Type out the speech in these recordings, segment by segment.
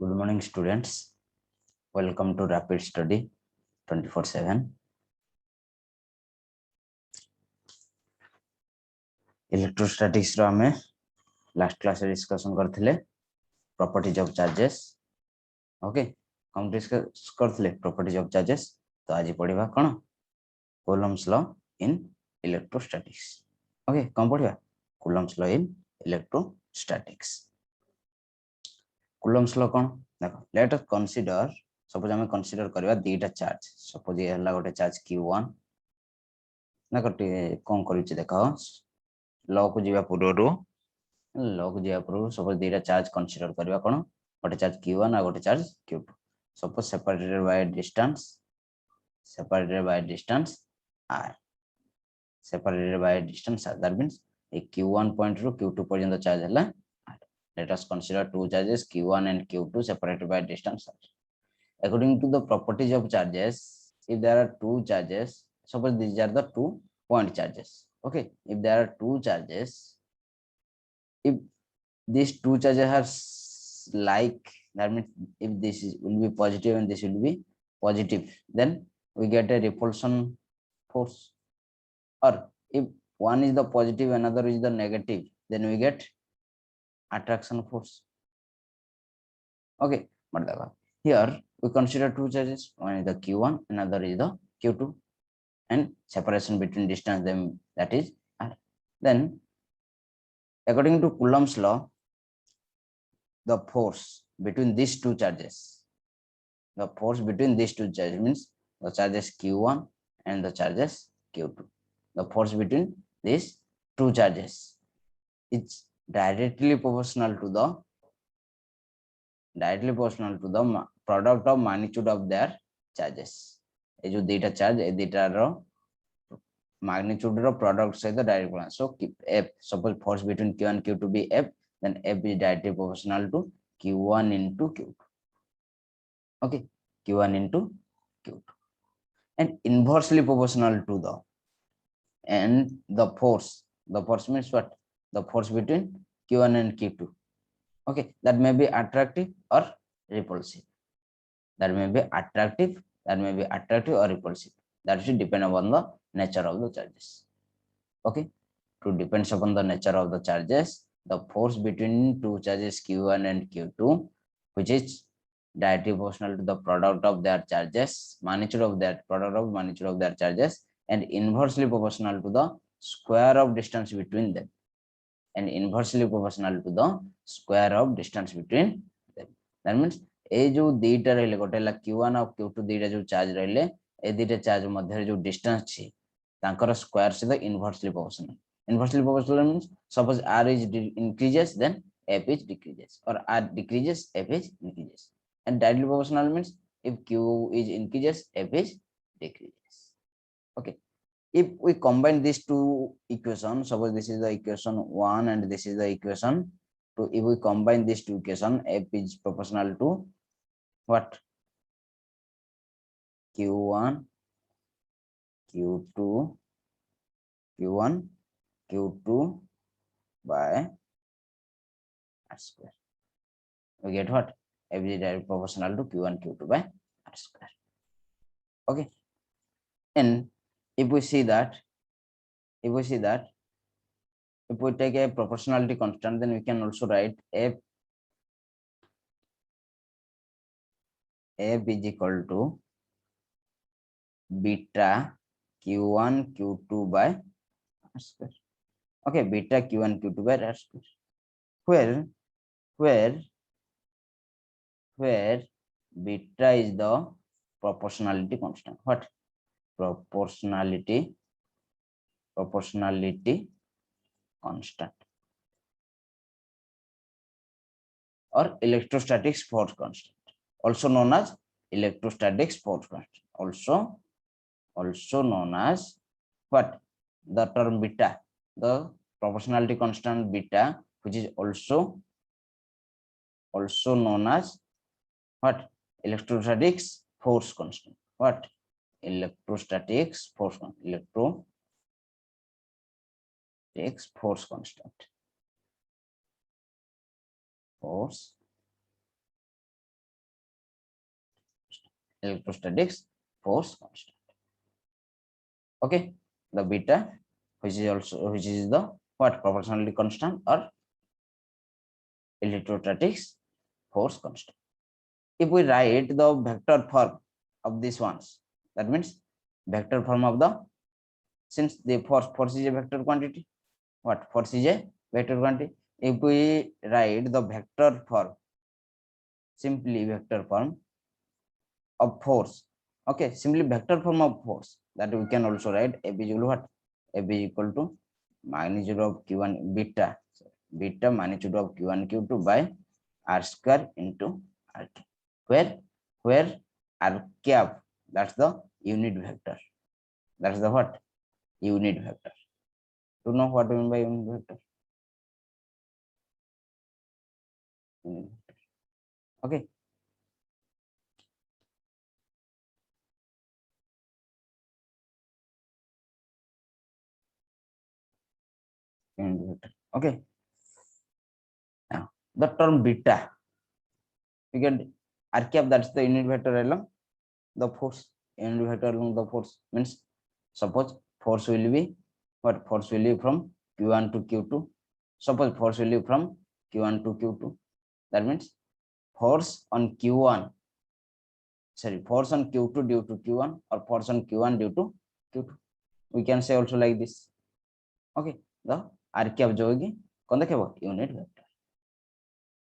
Good morning, students. Welcome to Rapid Study 24/7. Electrostatics रो हमें last class discussion करथिले properties of charges. Okay, हम discuss करथिले properties of charges. तो आज पढ़िबा कोन Coulomb's law in electrostatics. Okay, कौन पढ़िबा Coulomb's law in electrostatics. Coulomb's law कोन देखो, लेट अस कंसीडर, सपोज हमें कंसीडर करबा दीटा चार्ज. सपोज ये हला गोटे चार्ज q1 ना कटे कोन करिछि देखो, लॉ को जीवा पूर्व सपोज दीटा चार्ज कंसीडर करबा कोन, गोटे चार्ज q1 और गोटे charge q2. Suppose separated by distance r. separated by distance r. That means a q1 point ru q2 पर्यंत चार्ज हला r. Let us consider two charges q1 and q2 separated by distance r. According to the properties of charges, if there are two charges, suppose these are the 2-point charges. Okay, if there are two charges, if these two charges are like, that means if this will be positive and this will be positive, then we get a repulsion force. Or if one is the positive, another is the negative, then we get attraction force. Okay, but here we consider two charges, one is the q1, another is the q2, and separation between distance them, that is r. Then according to Coulomb's law, the force between these two charges, means the charges q1 and the charges q2, the force between these two charges is directly proportional to the product of magnitude of their charges. ये जो data charge, ये data रो magnitude रो product से तो direct proportional. So f, suppose force between q and q2 be f, then f is directly proportional to q1 into q2. Okay, q1 into q2, and inversely proportional to the force. The force means what? The force between q1 and q2. Okay, that may be attractive or repulsive. That may be attractive or repulsive. That should depend upon the nature of the charges. Okay, to depends upon the nature of the charges, the force between two charges q1 and q2, which is directly proportional to the product of their charges, magnitude of their charges, and inversely proportional to the square of distance between them. That means ए जो दीटा रहले, गोटे ला q1 और q2 दीटा जो charge रहले, ए दीटा charge मध्य जो distance छी तांकर square से the inversely proportional means suppose r is increases, then f is decreases, or r decreases, f is increases. And directly proportional means if q is increases, f is decreases. Okay, if we combine these two equations, suppose this is the equation 1 and this is the equation 2. If we combine these two equations, f is proportional to what? q1 q2 by r square. We get what? F is directly proportional to q1 q2 by r square. Okay, and if we see that if we take a proportionality constant, then we can also write f is equal to beta q1 q2 by r square. Okay, beta q1 q2 by r square, where beta is the proportionality constant. What? Proportionality constant, or electrostatics force constant, also known as electrostatics force constant, also known as what? The term beta, the proportionality constant beta, which is also known as what? Electrostatics force constant. What? Electrostatics force constant. Force constant. Force electrostatics force constant. Okay, the beta, which is the what, proportionally constant or electrostatics force constant. If we write the vector form of these ones, that means vector form of the, since the force is a vector quantity, what, force is a vector quantity. If we write the vector form, simply vector form of force, okay, simply vector form of force, that we can also write F is equal to what, F is equal to magnitude of q1 beta magnitude of q1 q2 by r square into r2, where r cap, that's the unit vector, that's the what, unit vector. You know what I mean by unit vector? Unit vector. Okay, unit vector. Okay, now the term beta, we get r cap, that's the unit vector along the force, unit vector along the force, means suppose force will be what, force will be from q1 to q2, suppose force will be from q1 to q2, that means force on q1, sorry, force on q2 due to q1, or force on q1 due to q2, we can say also like this. Okay, the r cap जो होगी कौन देखेगा, unit vector.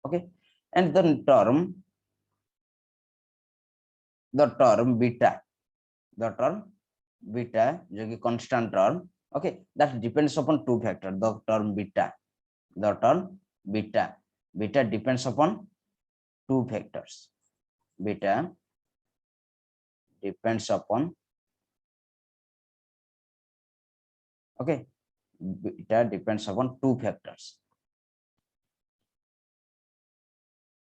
Okay, and the term beta, the term beta जो कि constant term, okay, that depends upon two factors. The term beta depends upon two factors. Beta depends upon, okay, beta depends upon two factors.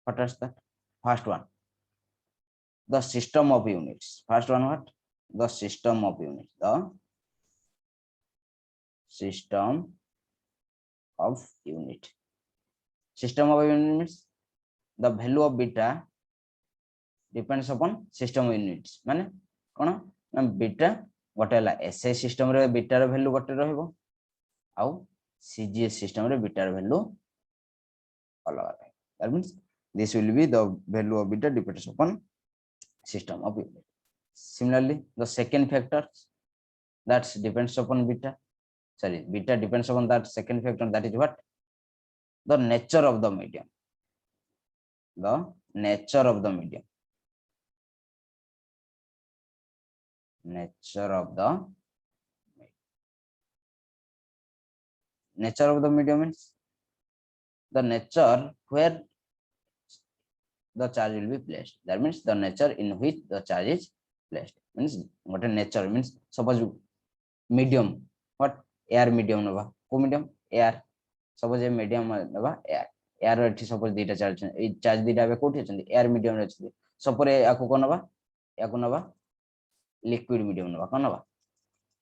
What is that? First one, the system of units. First one, what? The system of units. The system of unit. System of unit means the value of beta depends upon system of units. माने कौन ना beta गोटे है SI system रे beta रो value गोटे रहबो आउ CGS system रे बीटा रो वैल्यू अलग अलग. That means this will be the value of beta depends upon system of unit. Similarly, the second factor that depends upon beta, sorry, beta depends upon that second factor, that is what, the nature of the medium. The nature of the medium. Nature of the medium means the nature where the charge will be placed. That means the nature in which the charge is placed. Means what a nature means, suppose medium, what, air medium nova, co medium air, suppose a medium nova air एठी suppose दीटा charge ए charge दीटा बे कोठी अछन air medium रे अछि, suppose याको कोन नबा, याको नबा liquid medium नबा, कोन नबा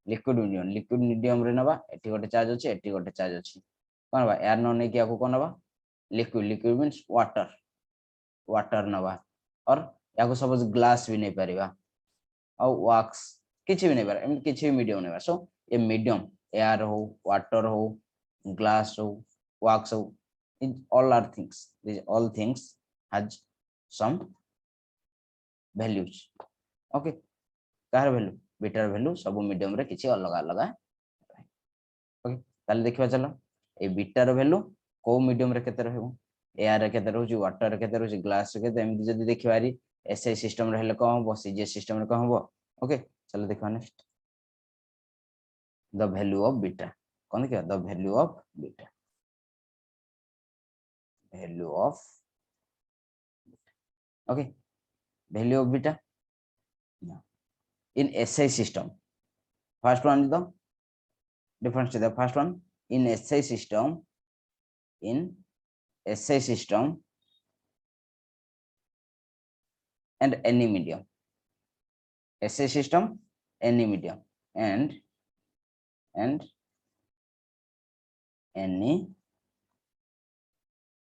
लिक्विड मीडियम रे नबा, एठी गोटे चार्ज अछि, एठी गोटे चार्ज अछि, कोन नबा एयर न नै कि याको कोन नबा लिक्विड मींस वाटर नबा, और याको सपोज ग्लास भी नै परिबा और वैक्स किछि भी नै पारे, एम किछि भी मीडियम नेबा. सो ए मीडियम एयर हो, वाटर हो, ग्लास हो, वैक्स हो, all are things, these all things has some values. Okay, car value beta value सब मीडियम रे किछि अलग अलग. ओके, ताले देखिबा चलो ए बीटा रो वैल्यू को मीडियम रे केते रहबो, एयर रे केते रहउची, वाटर रे केते रहउची, ग्लास रे केते, एमि जदी देखिबारी एसआई सिस्टम रे हेले कोन होबो, सीजीएस सिस्टम रे कोन होबो. ओके, चलो देखबा next, the value of beta. कोन देखिबा, the value of beta, value of, okay, value of beta. Yeah. In SI system, first one is the difference to the first one. In SI system, and any medium, SI system, any medium, and any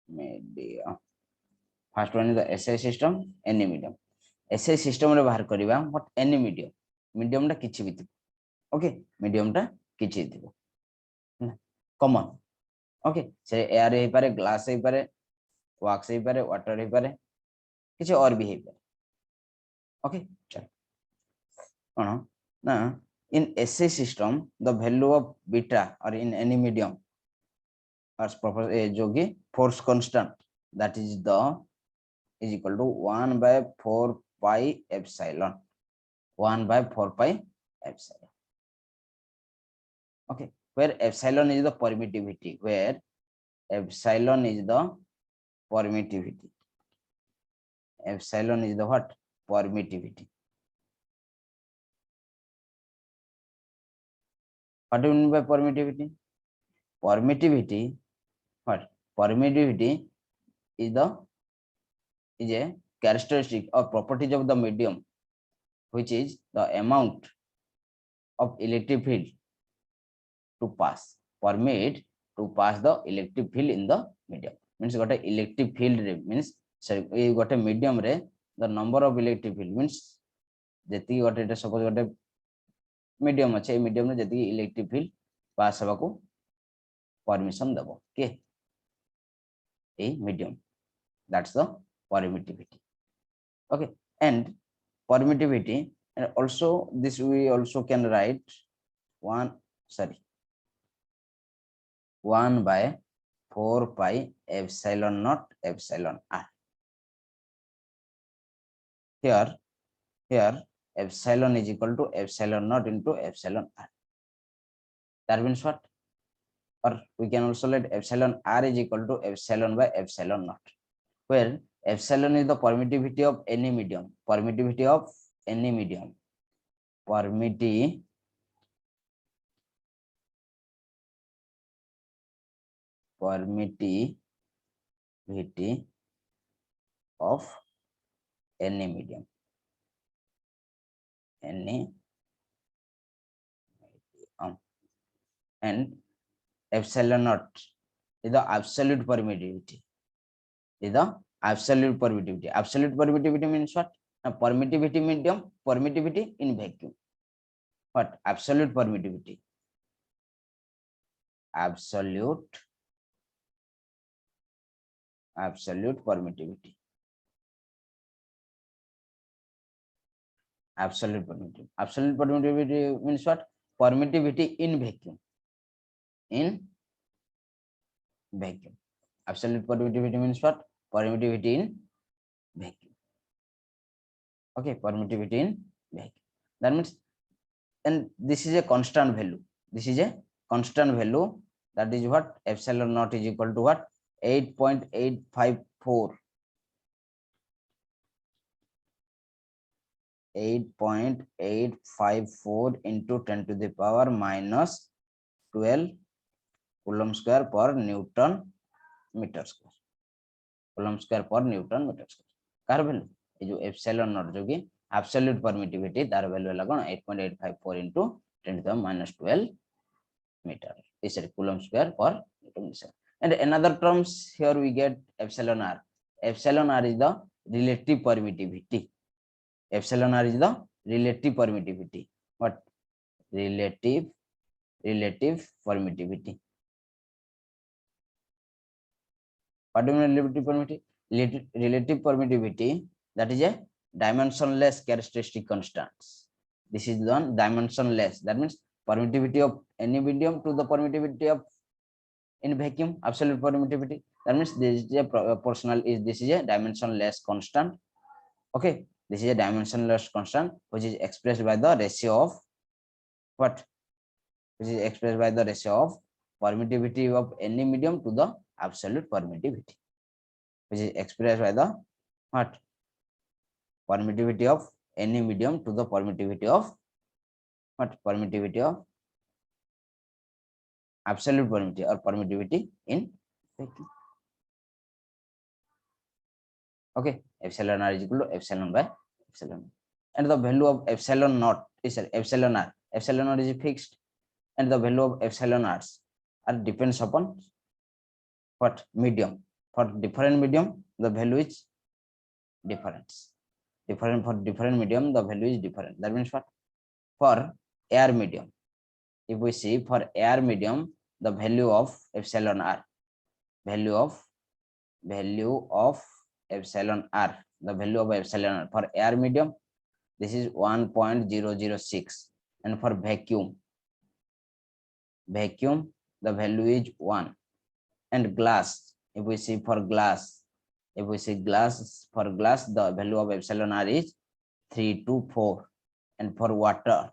medium. First one is the SI system, any medium. SA system रे बाहर करबा but any medium टा किछि भी okay medium टा किछि दिबो common okay से एयर हे पारे ग्लास हे पारे वैक्स हे पारे वाटर हे पारे किछि और भी हे पारे ओके चल कोन ना in SA system the value of beta or in any medium as proper जो कि force constant that is the is equal to 1 by 4 pi epsilon 1 by 4 pi epsilon okay where epsilon is the permittivity where epsilon is the permittivity epsilon is the what permittivity what do you mean by permittivity permittivity what permittivity is a characteristic or properties of the medium which is the amount of electric field to pass permit to pass the electric field in the medium means got a electric field means sorry got a medium re the number of electric field means jeti got it suppose got a medium ache medium re jeti electric field pass haba ko permission dabo okay a medium that's the permittivity okay and permittivity and also this we also can write 1 by 4 pi epsilon naught epsilon r here epsilon is equal to epsilon naught into epsilon r that means what or we can also let epsilon r is equal to epsilon by epsilon naught where epsilon is the permittivity of any medium permittivity of any medium permittivity of any medium any and epsilon naught is the absolute permittivity absolute permittivity means what permittivity medium permittivity in vacuum what absolute permittivity absolute permittivity absolute permittivity means what permittivity in vacuum absolute permittivity means what permittivity in vacuum okay permittivity in vacuum that means and this is a constant value that is what epsilon naught is equal to what 8.854 into 10 to the power minus 12 coulomb square per newton meter square coulomb square per newton meter square car value ये जो epsilon not जो कि absolute permittivity तार value है कोन 8.854 into 10 to the minus 12 meter is a coulomb square per newton meter and another terms here we get epsilon r is the relative permittivity epsilon r is the relative permittivity what relative permittivity what do you mean relative permittivity that is a dimensionless characteristic constants this is the dimensionless that means permittivity of any medium to the permittivity of in vacuum absolute permittivity that means this is a proportional is this is a dimensionless constant okay this is a dimensionless constant which is expressed by the ratio of what which is expressed by the ratio of permittivity of any medium to the absolute permittivity which is expressed by the what permittivity of any medium to the permittivity of what permittivity of absolute permittivity or permittivity in vacuum okay epsilon r is equal to epsilon by epsilon and the value of epsilon naught is epsilon r is fixed and the value of epsilon r depends upon what medium for different medium the value is different different for different medium, the value is different. That means what? For air medium, if we see for air medium, the value of epsilon r, value of epsilon r, the value of epsilon r for air medium, this is 1.006, and for vacuum, the value is 1. And glass, if we see for glass, the value of epsilon r is 3 to 4. And for water,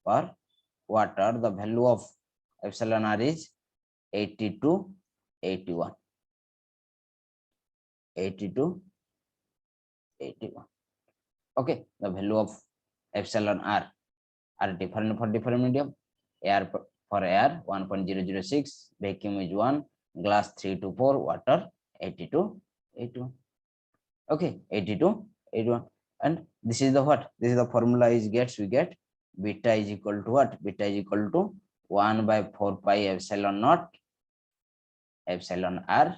the value of epsilon r is 80 to 81. 80 to 81. Okay, the value of epsilon r are different for different medium. Air, for air 1.006, vacuum is 1, glass 3 to 4, water 80 to 81. Okay, 80 to 81. And this is the what? This is the formula is gets, we get beta is equal to what? Beta is equal to 1 by 4 pi epsilon naught epsilon r.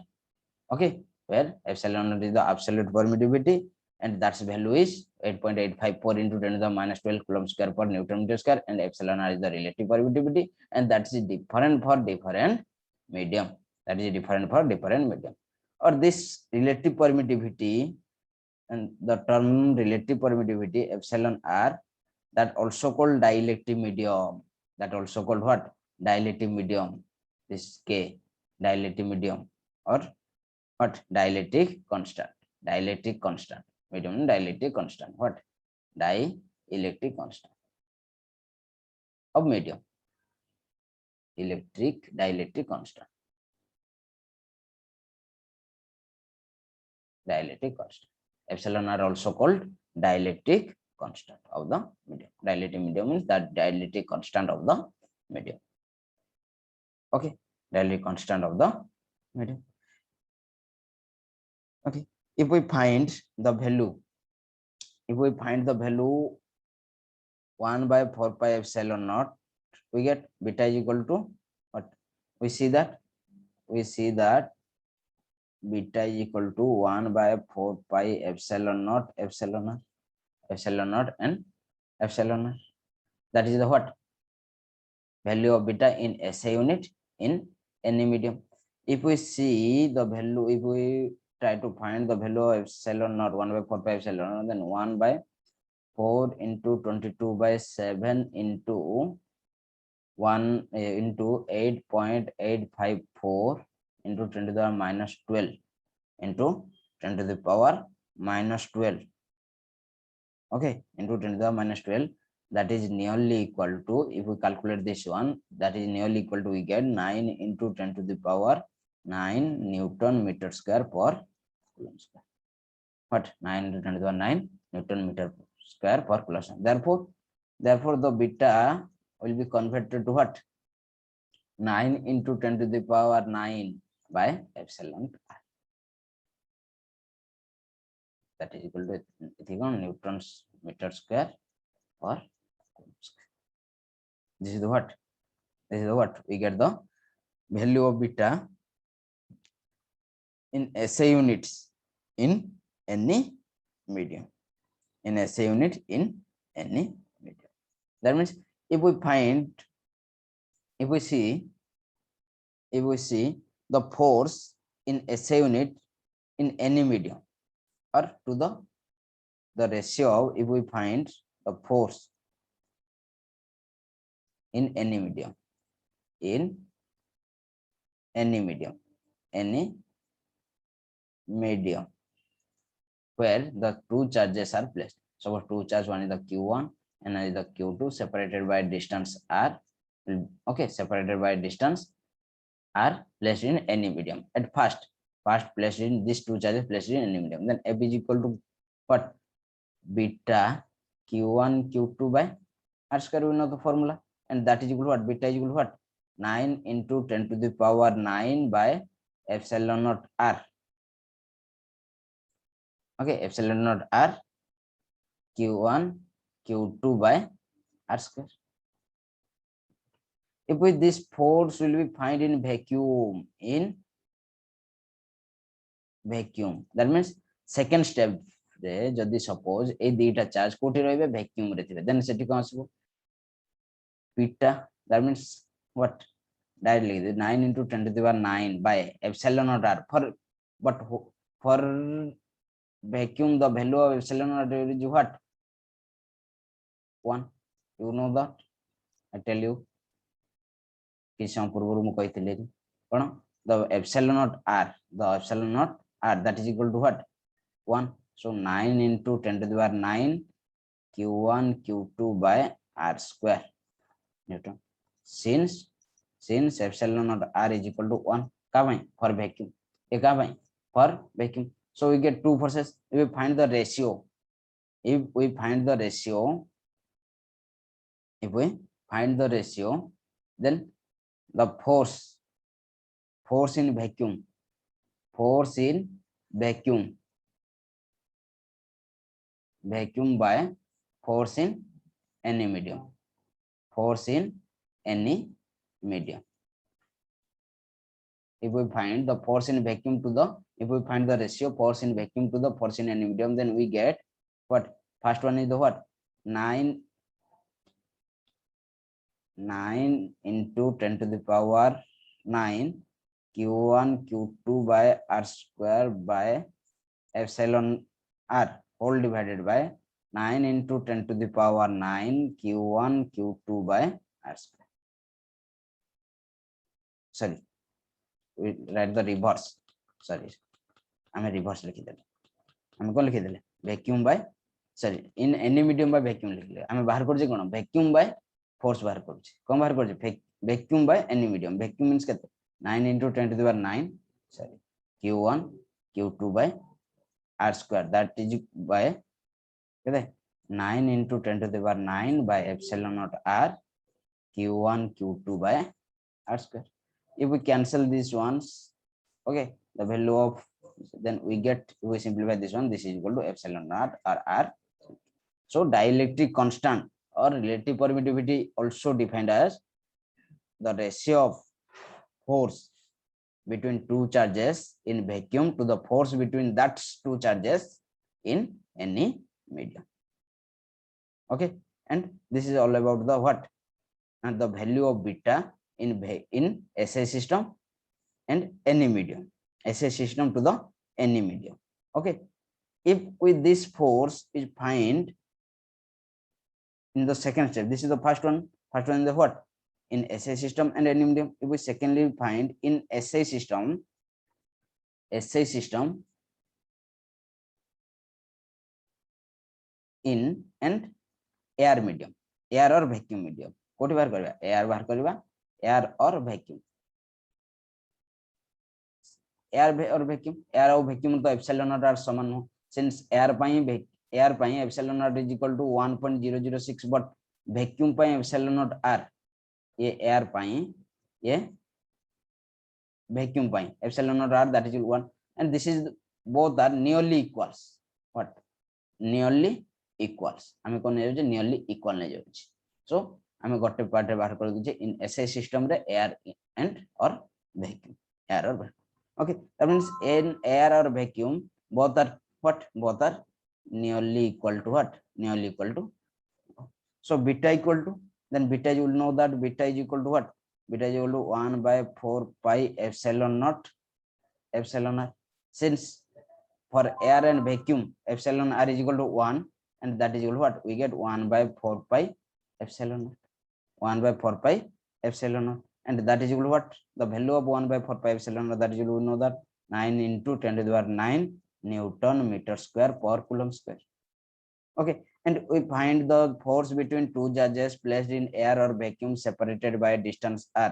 Okay, where epsilon naught is the absolute permittivity, and that's value is 8.854 into 10 to the minus 12 coulomb square per Newton meter square, and epsilon r is the relative permittivity, and that's different for different medium. That is different for different medium. Or this relative permittivity, and the term relative permittivity epsilon r, that also called dielectric medium. That also called what? Dielectric medium. This K, dielectric medium, or what? Dielectric constant. Dielectric constant. Medium dielectric constant. What? Dielectric constant of medium. Dielectric constant. Dielectric constant. Epsilon are also called dielectric constant of the medium. Dielectric medium means that dielectric constant of the medium. Okay, dielectric constant of the medium. Okay, if we find the value, 1 by 4 pi epsilon naught, we get beta is equal to what? We see that beta is equal to 1 by 4 pi epsilon naught and epsilon naught. That is the what? Value of beta in SI unit in any medium. If we see the value, if we try to find the value of epsilon naught, 1 by 4 pi epsilon naught, then 1 by 4 into 22 by 7 into 1 into 8.854 into 10 to the minus 12 into 10 to the power minus 12. Okay, into 10 to the minus 12, that is nearly equal to, if we calculate this one, that is nearly equal to, we get 9 into 10 to the power 9 Newton meter square per coulomb square. But 9 into 10 to the 9 Newton meter square per coulomb square. Therefore, the beta will be converted to what? 9 into 10 to the power 9 by epsilon r. That is equal to Newton meter square per coulomb square. This is the what? We get the value of beta in SI units in any medium. In SI unit in any medium. That means if we see the force in SI unit in any medium, or to the ratio of, if we find the force in any medium, where the two charges are placed. So two charges, one is the Q1 and another is the Q2, separated by distance r. Okay, separated by distance r, placed in any medium. At first placed in these two charges, placed in any medium. Then F is equal to what? Beta Q1 Q2 by r square. We know the formula, and that is equal to what? Beta is equal to what? 9 into 10 to the power 9 by epsilon naught r. Okay, epsilon naught r Q1 Q2 by r square. If with this force will be find in vacuum, that means second step, रे जदी suppose ए दुईटा charge कोठी रहबे vacuum रे थिबे then सेठी कोन आसबो beta that means what directly 9 into 10 to the power 9 by epsilon naught r for but for vacuum the value of epsilon naught is what 1 you know that I tell you कि समय पूर्व मु कहितले कोन the epsilon naught r that is equal to what 1 so 9 into 10 to the power 9 q1 q2 by r square newton since epsilon naught r is equal to 1 का भाई for vacuum ए का भाई for vacuum so we get two forces if we find the ratio then the force in vacuum by force in any medium if we find the force in vacuum to the if we find the ratio force in vacuum to the force in any medium then we get what first one is the what 9 into 10 to the power 9 q1 q2 by r square by epsilon r whole divided by 9 into 10 to the power 9 q1 q2 by r square sorry we write the reverse sorry I'm a reverse लिखि देले हम कोन लिखि देले vacuum by sorry in any medium by vacuum लिखले हम बाहर कर जे कोन vacuum by force बाहर कर जे कोन बाहर कर जे vacuum by any medium vacuum means केते 9 into 10 to the power 9 sorry q1 q2 by r square that is by केते 9 into 10 to the power 9 by epsilon naught r q1 q2 by r square if we cancel these ones okay the value of then we get we simplify this one this is equal to epsilon naught or r so dielectric constant or relative permittivity also defined as the ratio of force between two charges in vacuum to the force between that two charges in any medium okay and this is all about the what and the value of beta in SI system and any medium SI system to the any medium okay if with this force is find in the second step this is the first one in the what in SI system and any medium if we secondly find in SI system in and air medium air or vacuum medium कोठी बाहर करबा air बाहर करबा air or vacuum air or vacuum air और vacuum तो epsilon naught r समान हो since air pi epsilon naught is equal to 1.006 but vacuum pi epsilon naught r ये air पाई ये vacuum pi epsilon naught r that is 1 and this is both are nearly equals what nearly equals हमें कौन ले जाए nearly equal ले जाए so हमें गोटे पार्ट रे बाहर कर दे इन SI सिस्टम रे एयर एंड और वैक्यूम एयर और okay that means in air or vacuum both are what both are nearly equal to what nearly equal to so beta equal to then beta you will know that beta is equal to what beta is equal to 1 by 4 pi epsilon naught epsilon r since for air and vacuum epsilon r is equal to 1 and that is equal to what we get 1 by 4 pi epsilon naught 1 by 4 pi epsilon naught and that is equal to what the value of 1 by 4 pi epsilon naught that is equal to know that 9 into 10 to the power 9 Newton meter square per coulomb square okay and we find the force between two charges placed in air or vacuum separated by a distance r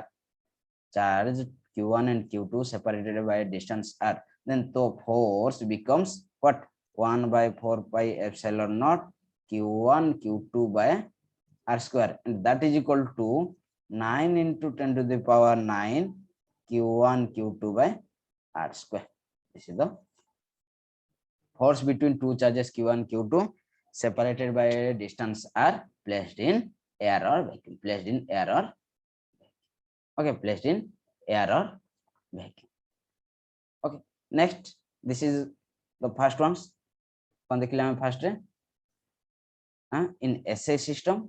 charge q1 and q2 separated by a distance r then the force becomes what 1 by 4 pi epsilon naught q1 q2 by r square and that is equal to 9 into 10 to the power 9 q1 q2 by r square this is the force between two charges q1 q2 separated by a distance r placed in air or vacuum okay placed in air or vacuum okay next this is the first ones कौन देखिले हम first रे in SI system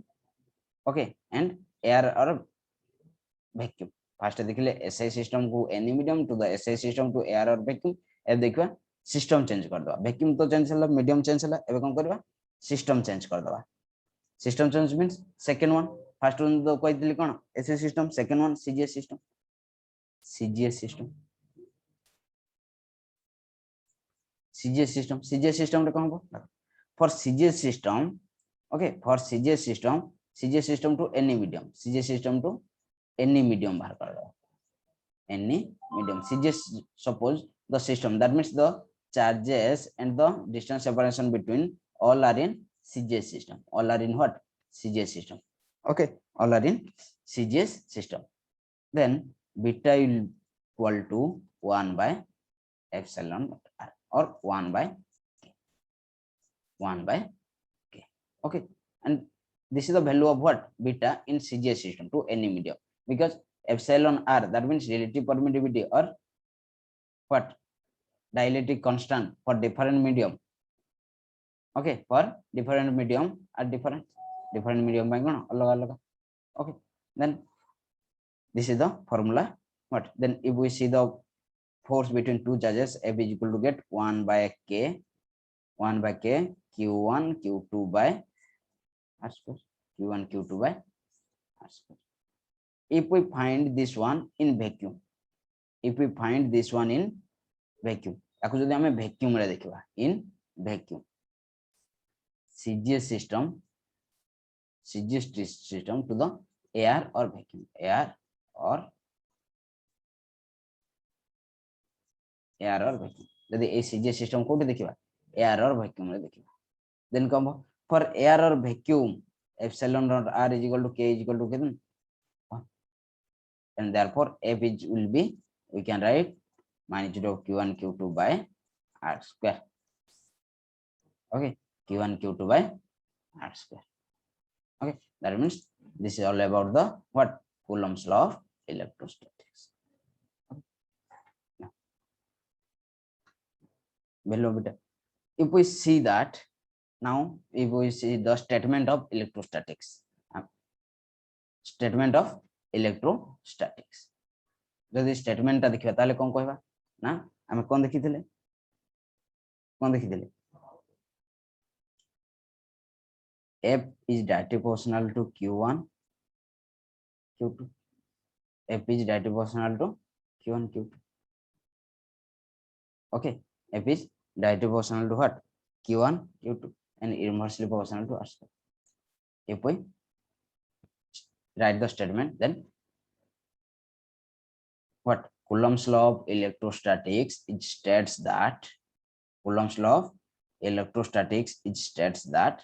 okay and air और vacuum first देखिले SI system को any medium to the SI system to air और vacuum ए देखबा सिस्टम चेंज कर दवा वैक्यूम तो चेंज हला मीडियम चेंज हला एबे कोन करबा सिस्टम चेंज कर दवा system change means second one first one तो कहि दिली कोन SI system second one CGS system CGS system CGS system रे कहबो for CGS system okay for CGS system to any medium CGS system to any medium बाहर कर दो any medium CGS suppose the system that means the charges and the distance separation between all are in CGS system all are in what CGS system okay all are in CGS system then beta will equal to 1 by epsilon r or 1 by k 1 by k okay and this is the value of what beta in CGS system to any medium because epsilon r that means relative permittivity or what dielectric constant for different medium okay for different medium are different medium by kono अलग अलग okay then this is the formula what then if we see the force between two charges F is equal to get 1 by k q1 q2 by r square q1 q2 by r square if we find this one in vacuum if we find this one in vacuum याको जदि हमें vacuum रे देखिबा in vacuum CGS system to the air or vacuum air or vacuum जदि ए CGS system कोठी देखिबा air or vacuum रे देखिबा then come for air or vacuum epsilon dot r is equal to k is equal to कितना and therefore F is will be we can write magnitude of q1 q2 by r square okay q1 q2 by r square okay that means this is all about the what Coulomb's law of electrostatics below bit if we see that now if we see the statement of electrostatics जदि statement ता देखिबा ताले कोन कहबा ना हम कोन देखिथिले F is directly proportional to q1 q2 F is directly proportional to q1 q2 okay F is directly proportional to what q1 q2 and inversely proportional to r square if we write the statement then what Coulomb's law of electrostatics it states that Coulomb's law of electrostatics it states that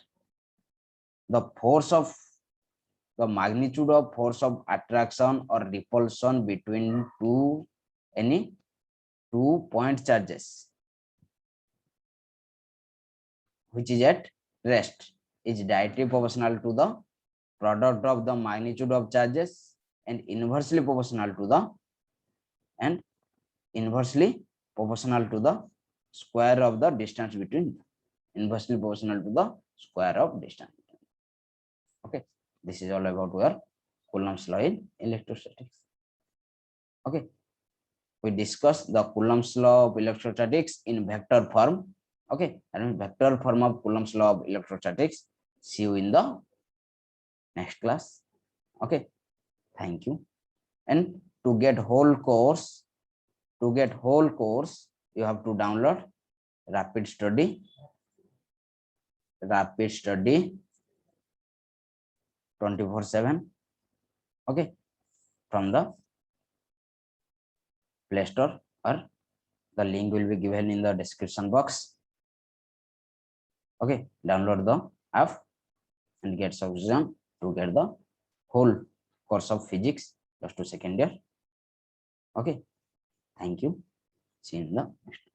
the force of the magnitude of force of attraction or repulsion between any two point charges which is at rest is directly proportional to the product of the magnitude of charges and inversely proportional to the square of the distance between inversely proportional to the square of distance okay this is all about your Coulomb's law in electrostatics okay we discussed the Coulomb's law of electrostatics in vector form okay and vector form of Coulomb's law of electrostatics see you in the next class okay thank you and to get whole course you have to download rapid study 24/7 okay from the Play Store or the link will be given in the description box okay download the app and get subscription to get the whole course of physics plus 2 second year okay thank you see you in the next